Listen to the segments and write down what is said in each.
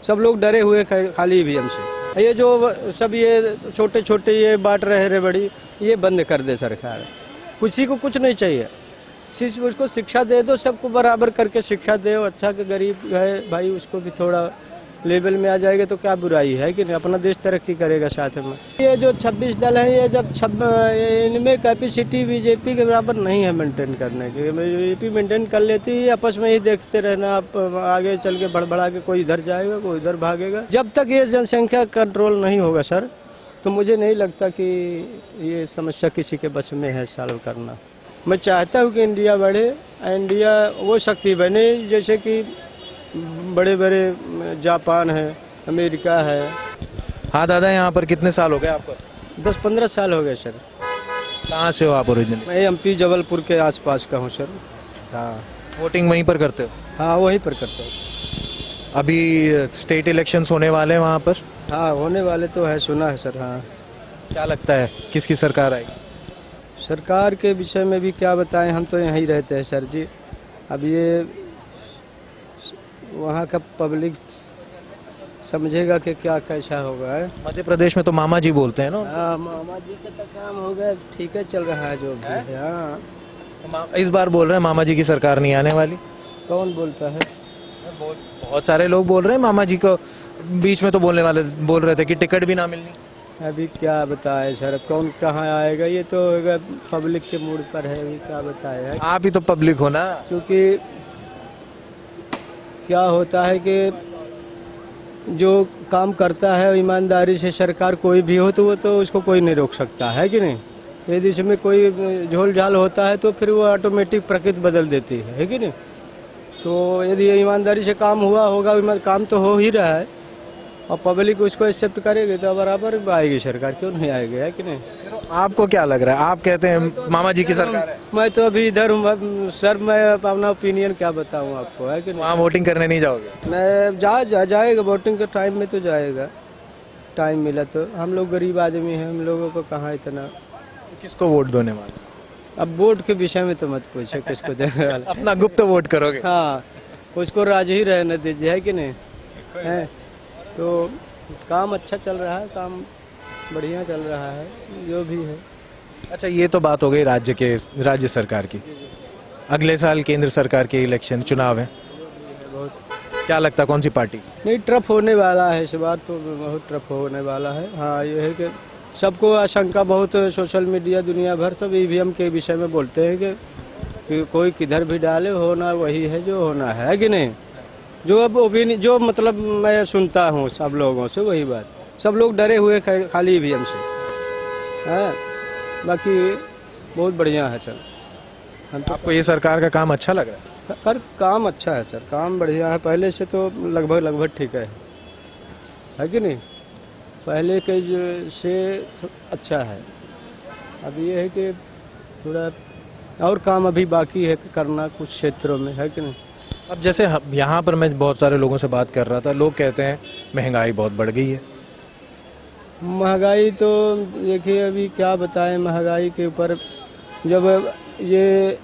सब लोग डरे हुए खाली ईवीएम से। ये जो सब ये छोटे छोटे ये बांट रहे बड़ी, ये बंद कर दे सरकार। किसी को कुछ नहीं चाहिए, सिर्फ उसको शिक्षा दे दो, सबको बराबर करके शिक्षा दे। अच्छा कि गरीब है भाई, उसको भी थोड़ा लेवल में आ जाएगा तो क्या बुराई है कि नहीं, अपना देश तरक्की करेगा साथ में। ये जो 26 दल हैं, ये जब इनमें कैपेसिटी बीजेपी के बराबर नहीं है मेंटेन करने की। बीजेपी मेंटेन कर लेती है, आपस में ही देखते रहना, आप आगे चल के बढ़ा के कोई इधर जाएगा कोई इधर भागेगा। जब तक ये जनसंख्या कंट्रोल नहीं होगा सर, तो मुझे नहीं लगता कि ये समस्या किसी के बस में है सॉल्व करना। मैं चाहता हूँ कि इंडिया बढ़े, इंडिया वो शक्ति बने जैसे कि बड़े बड़े जापान है, अमेरिका है। हाँ दादा, यहाँ पर कितने साल हो गए आपको? 10-15 साल हो गए सर। कहाँ से हो आप ओरिजिनली? मैं एमपी जबलपुर के आसपास का हूँ सर। हाँ, वोटिंग वहीं पर करते हो? हाँ वहीं पर करता हूँ। अभी स्टेट इलेक्शंस होने वाले हैं वहाँ पर? हाँ होने वाले तो है, सुना है सर। हाँ, क्या लगता है किसकी सरकार आएगी? सरकार के विषय में भी क्या बताएं, हम तो यहीं रहते हैं सर जी। अब ये वहाँ का पब्लिक समझेगा कि क्या कैसा होगा है। मध्य प्रदेश में तो मामा जी बोलते हैं ना। हाँ, मामा जी का तो काम हो गया, ठीक है चल रहा है जो भी है। हाँ, इस बार बोल रहे हैं मामा जी की सरकार नहीं आने वाली। कौन बोलता है? बहुत सारे लोग बोल रहे हैं मामा जी को। बीच में तो बोल रहे थे कि टिकट भी ना मिलनी। अभी क्या बताए सर, कौन कहाँ आएगा, ये तो पब्लिक के मूड पर है। अभी क्या बताए, आप ही तो पब्लिक हो ना। क्योंकि क्या होता है कि जो काम करता है ईमानदारी से सरकार कोई भी हो, तो वो तो उसको कोई नहीं रोक सकता है कि नहीं। यदि इसमें कोई झोल झाल होता है तो फिर वो ऑटोमेटिक प्रकृति बदल देती है कि नहीं। तो यदि ईमानदारी से काम हुआ होगा, काम तो हो ही रहा है, और पब्लिक उसको एक्सेप्ट करेगी तो बराबर आएगी सरकार, क्यों नहीं आएगी, है कि नहीं। आपको क्या लग रहा है? आप कहते हैं मामा जी की सरकार है। मैं तो अभी इधर हूँ सर, मैं अपना ओपिनियन क्या बताऊँ आपको, है कि नहीं। वहाँ वोटिंग करने नहीं जाओगे? मैं जाएगा वोटिंग के टाइम में तो जाएगा, टाइम मिला तो। हम लोग गरीब आदमी हैं, हम लोगों को कहाँ इतना। तो किसको वोट देने वाले? अब वोट के विषय में तो मत पूछो किसको देने वाला। अपना गुप्त वोट करोगे? हाँ, उसको राज ही रहने दीजिए, है कि नहीं है। तो काम अच्छा चल रहा है, काम बढ़िया चल रहा है जो भी है। अच्छा, ये तो बात हो गई राज्य सरकार की। अगले साल केंद्र सरकार के इलेक्शन चुनाव है, बहुत क्या लगता है कौन सी पार्टी? नहीं, टफ होने वाला है इस बार तो, बहुत टफ होने वाला है। हाँ, ये है कि सबको आशंका बहुत, सोशल मीडिया दुनिया भर सब ईवीएम के विषय में बोलते हैं कि कोई किधर भी डाले, होना वही है जो होना है कि नहीं। जो अब ओपिनियन, जो मतलब मैं सुनता हूँ सब लोगों से वही बात, सब लोग डरे हुए खाली ईवीएम से। हाँ, बाकी बहुत बढ़िया है सर। आपको ये सरकार का काम अच्छा लग रहा है? सर काम अच्छा है सर, काम बढ़िया है, पहले से तो लगभग ठीक है कि नहीं। पहले के से अच्छा है। अब ये है कि थोड़ा और काम अभी बाकी है करना कुछ क्षेत्रों में, है कि नहीं। अब जैसे यहाँ पर मैं बहुत सारे लोगों से बात कर रहा था, लोग कहते हैं महंगाई बहुत बढ़ गई है। महंगाई तो देखिए, अभी क्या बताएं महंगाई के ऊपर। जब ये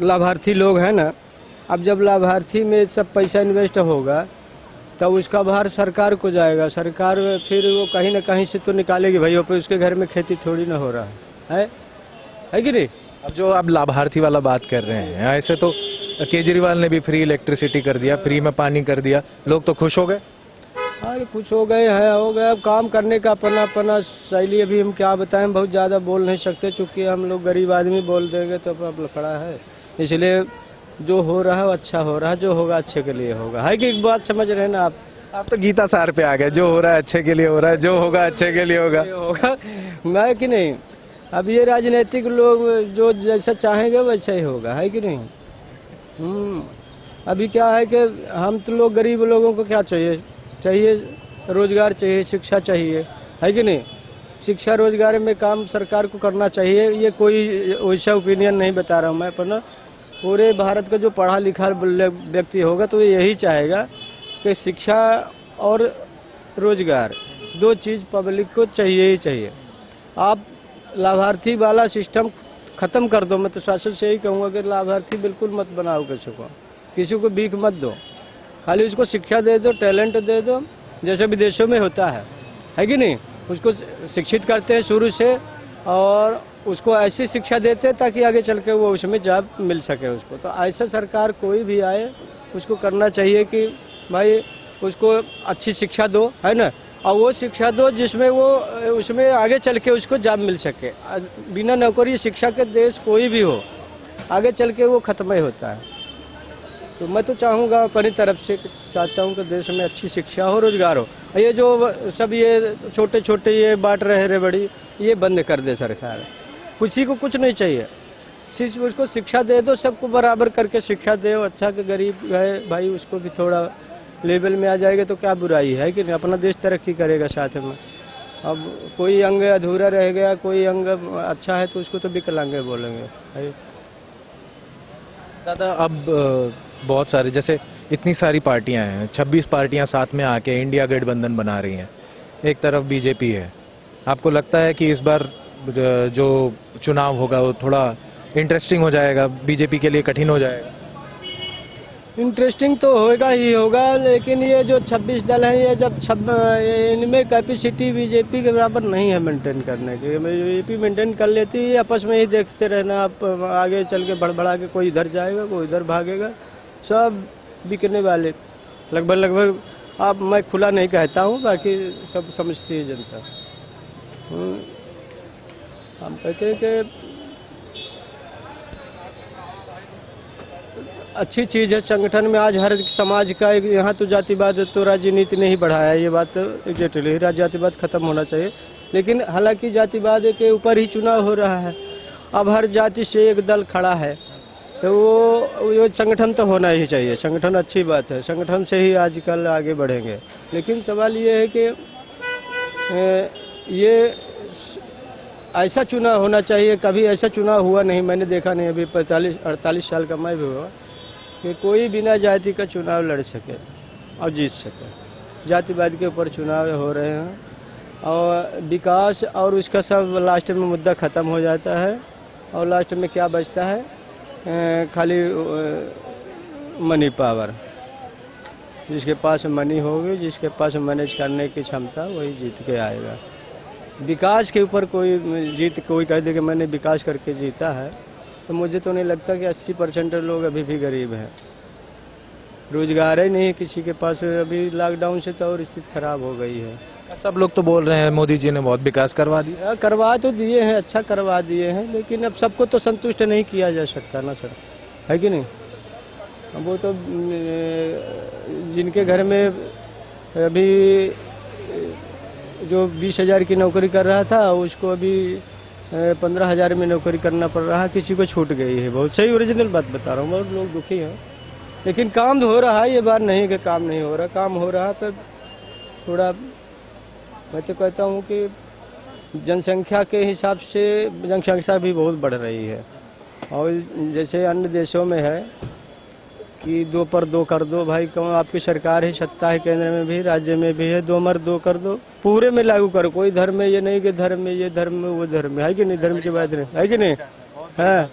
लाभार्थी लोग हैं ना, अब जब लाभार्थी में सब पैसा इन्वेस्ट होगा तब उसका भार सरकार को जाएगा। सरकार फिर वो कहीं ना कहीं से तो निकालेगी भाई, उसके घर में खेती थोड़ी ना हो रहा है कि नहीं। अब जो आप लाभार्थी वाला बात कर रहे हैं, ऐसे तो केजरीवाल ने भी फ्री इलेक्ट्रिसिटी कर दिया, फ्री में पानी कर दिया, लोग तो खुश हो गए। अरे कुछ हो गए हैं, हो गया। अब काम करने का अपना शैली, अभी हम क्या बताएं, बहुत ज़्यादा बोल नहीं सकते, चूँकि हम लोग गरीब आदमी बोल देंगे तो अब लफड़ा है। इसलिए जो हो रहा है अच्छा हो रहा है, जो होगा अच्छे के लिए होगा, है कि एक बात समझ रहे हैं ना आप तो गीता सार पे आ गए, जो हो रहा है अच्छे के लिए हो रहा है, जो होगा अच्छे के लिए होगा। मैं कि नहीं। अब ये राजनीतिक लोग जो जैसा चाहेंगे वैसा ही होगा, है कि नहीं। अभी क्या है कि हम तो लोग गरीब लोगों को क्या चाहिए रोजगार चाहिए, शिक्षा चाहिए, है कि नहीं। शिक्षा रोजगार में काम सरकार को करना चाहिए। ये कोई वैसा ओपिनियन नहीं बता रहा हूँ मैं अपना, पूरे भारत का जो पढ़ा लिखा व्यक्ति होगा तो यही चाहेगा कि शिक्षा और रोजगार दो चीज़ पब्लिक को चाहिए ही चाहिए। आप लाभार्थी वाला सिस्टम ख़त्म कर दो। मैं तो शासन से यही कहूँगा कि लाभार्थी बिल्कुल मत बनाओ किसी को भी भीख मत दो। खाली उसको शिक्षा दे दो, टैलेंट दे दो, जैसे विदेशों में होता है कि नहीं। उसको शिक्षित करते हैं शुरू से और उसको ऐसी शिक्षा देते हैं ताकि आगे चल के वो उसमें जॉब मिल सके उसको। तो ऐसा सरकार कोई भी आए उसको करना चाहिए कि भाई उसको अच्छी शिक्षा दो, है ना, और वो शिक्षा दो जिसमें वो उसमें आगे चल के उसको जॉब मिल सके। बिना नौकरी शिक्षा के देश कोई भी हो आगे चल के वो खत्म ही होता है। तो मैं तो चाहूँगा अपनी तरफ से चाहता हूँ कि देश में अच्छी शिक्षा हो, रोजगार हो। ये जो सब ये छोटे छोटे ये बांट रहे बड़ी, ये बंद कर दे सरकार। किसी को कुछ नहीं चाहिए, सिर्फ उसको शिक्षा दे दो, सबको बराबर करके शिक्षा दे। अच्छा कि गरीब है भाई उसको भी थोड़ा लेवल में आ जाएगा तो क्या बुराई है कि नहीं, अपना देश तरक्की करेगा साथ में। अब कोई अंग अधूरा रह गया, कोई अंग अच्छा है तो उसको तो विकलांग बोलेंगे है। दादा अब बहुत सारे जैसे इतनी सारी पार्टियां हैं, 26 पार्टियां साथ में आके इंडिया गठबंधन बना रही हैं, एक तरफ बीजेपी है। आपको लगता है कि इस बार जो चुनाव होगा वो थोड़ा इंटरेस्टिंग हो जाएगा, बीजेपी के लिए कठिन हो जाएगा? इंटरेस्टिंग तो होगा ही होगा, लेकिन ये जो 26 दल हैं ये जब इनमें कैपेसिटी बीजेपी के बराबर नहीं है मेंटेन करने की। बीजेपी मेंटेन कर लेती है, आपस में ही देखते रहना, आप आगे चल के भड़बड़ा के कोई इधर जाएगा कोई इधर भागेगा, सब बिकने वाले लगभग। आप मैं खुला नहीं कहता हूँ, बाकी सब समझती है जनता। हम कहते हैं कि अच्छी चीज़ है संगठन में। आज हर समाज का एक, यहाँ तो जातिवाद तो राजनीति ने ही बढ़ाया, ये बात एग्जैक्टली, जातिवाद खत्म होना चाहिए। लेकिन हालांकि जातिवाद के ऊपर ही चुनाव हो रहा है, अब हर जाति से एक दल खड़ा है, तो वो संगठन तो होना ही चाहिए। संगठन अच्छी बात है, संगठन से ही आजकल आगे बढ़ेंगे। लेकिन सवाल ये है कि ये ऐसा चुनाव होना चाहिए, कभी ऐसा चुनाव हुआ नहीं, मैंने देखा नहीं अभी 45-48 साल का मैं भी हुआ कि कोई बिना जाति का चुनाव लड़ सके और जीत सके। जातिवाद के ऊपर चुनाव हो रहे हैं और विकास और उसका सब लास्ट में मुद्दा ख़त्म हो जाता है और लास्ट में क्या बचता है, खाली मनी पावर। जिसके पास मनी होगी, जिसके पास मैनेज करने की क्षमता, वही जीत के आएगा। विकास के ऊपर कोई कह दे कि मैंने विकास करके जीता है, तो मुझे तो नहीं लगता कि 80% लोग अभी भी गरीब हैं। रोजगार ही नहीं है किसी के पास। अभी लॉकडाउन से तो और स्थिति खराब हो गई है। सब लोग तो बोल रहे हैं मोदी जी ने बहुत विकास करवा दिया। करवा तो दिए हैं, अच्छा करवा दिए हैं, लेकिन अब सबको तो संतुष्ट नहीं किया जा सकता ना सर, है कि नहीं। अब वो तो जिनके घर में अभी जो 20,000 की नौकरी कर रहा था उसको अभी 15,000 में नौकरी करना पड़ रहा है, किसी को छूट गई है। बहुत सही ओरिजिनल बात बता रहा हूँ, बहुत लोग दुखी हैं। लेकिन काम हो रहा है, ये बात नहीं कि काम नहीं हो रहा, काम हो रहा है। पर थोड़ा मैं तो कहता हूँ कि जनसंख्या के हिसाब से जनसंख्या भी बहुत बढ़ रही है। और जैसे अन्य देशों में है कि 2 पर 2 कर दो भाई, क्यों आपकी सरकार है, सत्ता है, केंद्र में भी राज्य में भी है, 2 मर 2 कर दो, पूरे में लागू करो। कोई धर्म में ये नहीं कि धर्म में ये धर्म में वो धर्म में, है कि नहीं, धर्म के बाद नहीं, है कि नहीं। हाँ,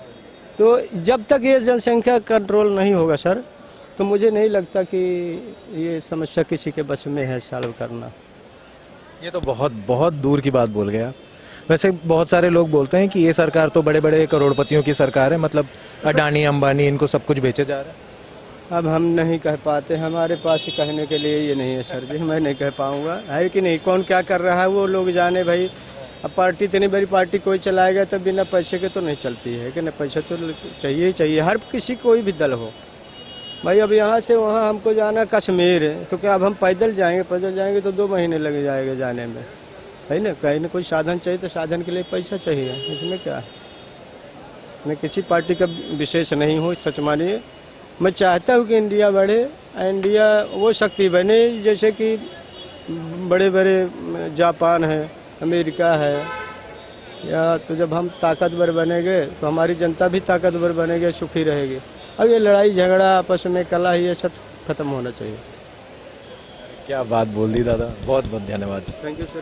तो जब तक ये जनसंख्या कंट्रोल नहीं होगा सर, तो मुझे नहीं लगता कि ये समस्या किसी के बस में है सॉल्व करना। ये तो बहुत बहुत दूर की बात बोल गया। वैसे बहुत सारे लोग बोलते हैं कि ये सरकार तो बड़े बड़े करोड़पतियों की सरकार है, मतलब अडानी अंबानी इनको सब कुछ बेचे जा रहा है। अब हम नहीं कह पाते, हमारे पास कहने के लिए ये नहीं है सर जी, मैं नहीं कह पाऊँगा, है कि नहीं। कौन क्या कर रहा है वो लोग जाने भाई। अब पार्टी इतनी बड़ी पार्टी कोई चलाएगा तो बिना पैसे के तो नहीं चलती है कि नहीं, पैसा तो चाहिए ही चाहिए, हर किसी कोई भी दल हो भाई। अब यहाँ से वहाँ हमको जाना कश्मीर है, तो क्या अब हम पैदल जाएंगे तो 2 महीने लग जाएगा जाने में, है ना। कहीं ना कोई साधन चाहिए, तो साधन के लिए पैसा चाहिए, इसमें क्या है। मैं किसी पार्टी का विशेष नहीं हूँ, सच मानिए। मैं चाहता हूँ कि इंडिया बढ़े, इंडिया वो शक्ति बने जैसे कि बड़े बड़े जापान है, अमेरिका है, या तो जब हम ताकतवर बनेंगे तो हमारी जनता भी ताकतवर बनेगी, सुखी रहेगी। अब ये लड़ाई झगड़ा आपस में कला, ये सब खत्म होना चाहिए। क्या बात बोल दी दादा, बहुत बहुत धन्यवाद। Thank you sir.